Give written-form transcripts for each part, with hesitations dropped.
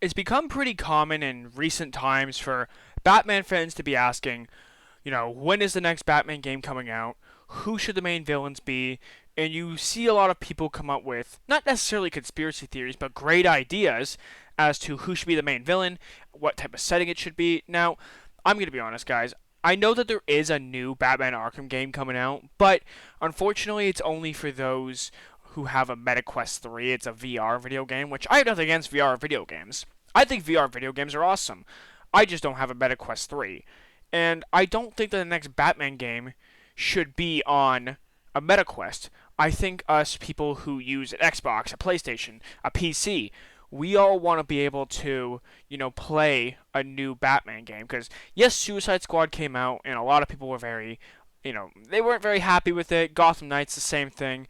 it's become pretty common in recent times for Batman fans to be asking, when is the next Batman game coming out? Who should the main villains be? And you see a lot of people come up with not necessarily conspiracy theories, but great ideas as to who should be the main villain, what type of setting it should be. Now, I'm going to be honest, guys. I know that there is a new Batman Arkham game coming out, but unfortunately, it's only for those who have a MetaQuest 3. It's a VR video game, which I have nothing against VR video games. I think VR video games are awesome. I just don't have a MetaQuest 3. And I don't think that the next Batman game should be on a MetaQuest. I think us people who use an Xbox, a PlayStation, a PC, we all want to be able to, play a new Batman game. Because, yes, Suicide Squad came out, and a lot of people were very, they weren't very happy with it. Gotham Knights, the same thing.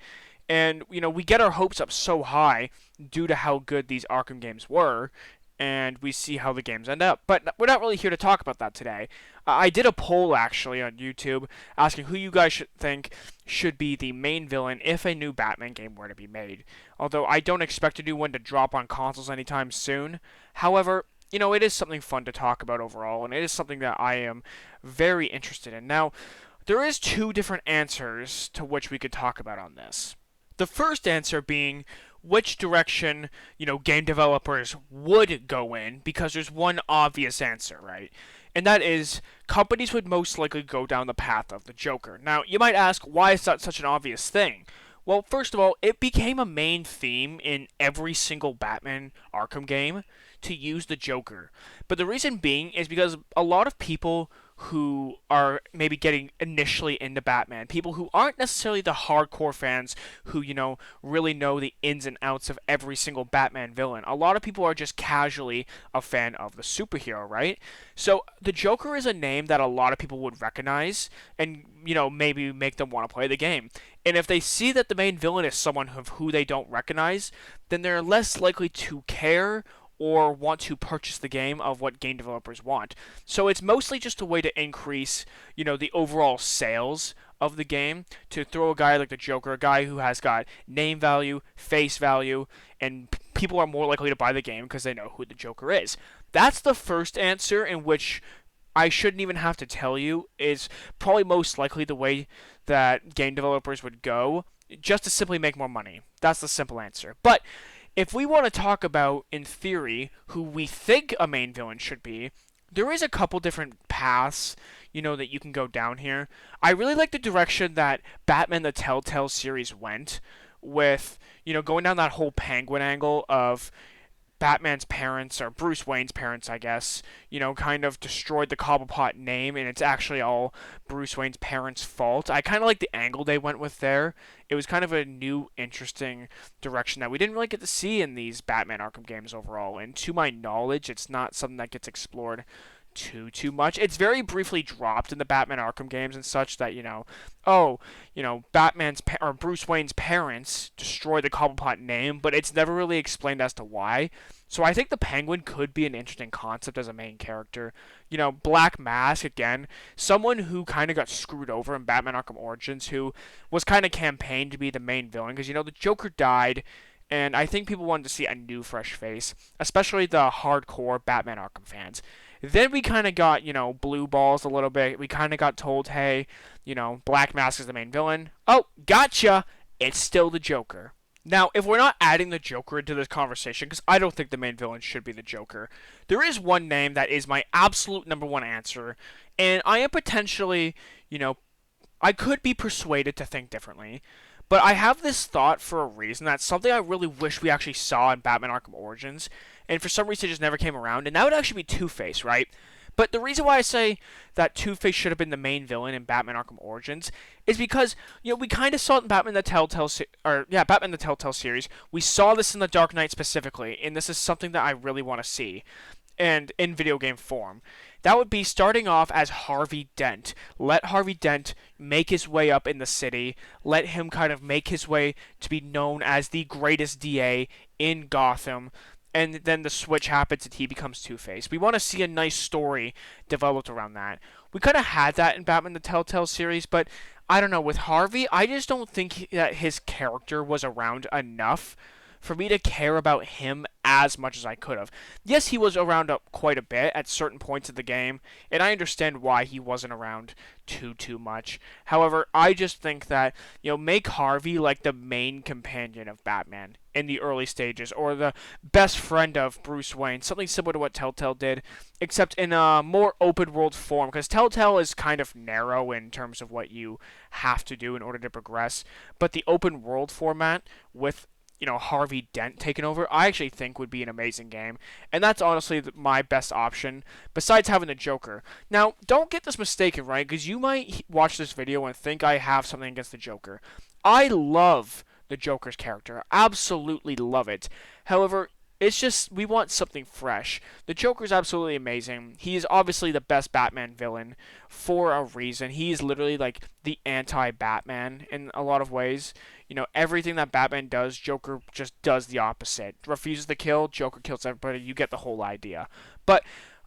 And, we get our hopes up so high due to how good these Arkham games were, and we see how the games end up. But we're not really here to talk about that today. I did a poll actually on YouTube asking who you guys should think should be the main villain if a new Batman game were to be made. Although I don't expect a new one to drop on consoles anytime soon. However, it is something fun to talk about overall, and it is something that I am very interested in. Now, there is two different answers to which we could talk about on this. The first answer being which direction, game developers would go in, because there's one obvious answer, right? And that is companies would most likely go down the path of the Joker. Now, you might ask, why is that such an obvious thing? Well, first of all, it became a main theme in every single Batman Arkham game to use the Joker. But the reason being is because a lot of people who are maybe getting initially into Batman, people who aren't necessarily the hardcore fans who, really know the ins and outs of every single Batman villain. A lot of people are just casually a fan of the superhero, right? So the Joker is a name that a lot of people would recognize and, maybe make them want to play the game. And if they see that the main villain is someone of who they don't recognize, then they're less likely to care or want to purchase the game of what game developers want. So it's mostly just a way to increase, the overall sales of the game, to throw a guy like the Joker, a guy who has got name value, face value, and people are more likely to buy the game because they know who the Joker is. That's the first answer, in which I shouldn't even have to tell you is probably most likely the way that game developers would go, just to simply make more money. That's the simple answer. But if we want to talk about, in theory, who we think a main villain should be, there is a couple different paths, that you can go down here. I really like the direction that Batman the Telltale series went with, going down that whole Penguin angle of Batman's parents, or Bruce Wayne's parents, I guess, kind of destroyed the Cobblepot name, and it's actually all Bruce Wayne's parents' fault. I kind of like the angle they went with there. It was kind of a new, interesting direction that we didn't really get to see in these Batman Arkham games overall, and to my knowledge, it's not something that gets explored too much. It's very briefly dropped in the Batman Arkham games and such that, Batman's or Bruce Wayne's parents destroyed the Cobblepot name, but it's never really explained as to why. So I think the Penguin could be an interesting concept as a main character. Black Mask, again, someone who kind of got screwed over in Batman Arkham Origins, who was kind of campaigned to be the main villain, because, the Joker died, and I think people wanted to see a new, fresh face, especially the hardcore Batman Arkham fans. Then we kind of got, blue balls a little bit. We kind of got told, hey, Black Mask is the main villain. Oh, gotcha! It's still the Joker. Now, if we're not adding the Joker into this conversation, because I don't think the main villain should be the Joker, there is one name that is my absolute number one answer, and I am potentially, I could be persuaded to think differently, but I have this thought for a reason. That's something I really wish we actually saw in Batman Arkham Origins, and for some reason it just never came around, and that would actually be Two-Face, right? But the reason why I say that Two-Face should have been the main villain in Batman Arkham Origins is because, we kind of saw it in Batman the Telltale Batman the Telltale series. We saw this in The Dark Knight specifically, and this is something that I really want to see, and in video game form. That would be starting off as Harvey Dent. Let Harvey Dent make his way up in the city. Let him kind of make his way to be known as the greatest DA in Gotham. And then the switch happens and he becomes Two-Face. We want to see a nice story developed around that. We kind of had that in Batman the Telltale series, but I don't know. With Harvey, I just don't think that his character was around enough for me to care about him as much as I could have. Yes, he was around quite a bit at certain points of the game, and I understand why he wasn't around too much. However, I just think that, make Harvey like the main companion of Batman in the early stages, or the best friend of Bruce Wayne, something similar to what Telltale did, except in a more open world form, because Telltale is kind of narrow in terms of what you have to do in order to progress, but the open world format with Harvey Dent taking over, I actually think would be an amazing game. And that's honestly my best option, besides having the Joker. Now, don't get this mistaken, right? Because you might watch this video and think I have something against the Joker. I love the Joker's character. Absolutely love it. However, it's just we want something fresh. The Joker's absolutely amazing. He is obviously the best Batman villain for a reason. He is literally like the anti-Batman in a lot of ways. Everything that Batman does, Joker just does the opposite. Refuses to kill, Joker kills everybody. You get the whole idea. But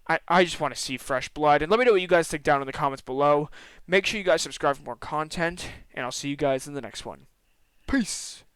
I just want to see fresh blood. And let me know what you guys think down in the comments below. Make sure you guys subscribe for more content, and I'll see you guys in the next one. Peace.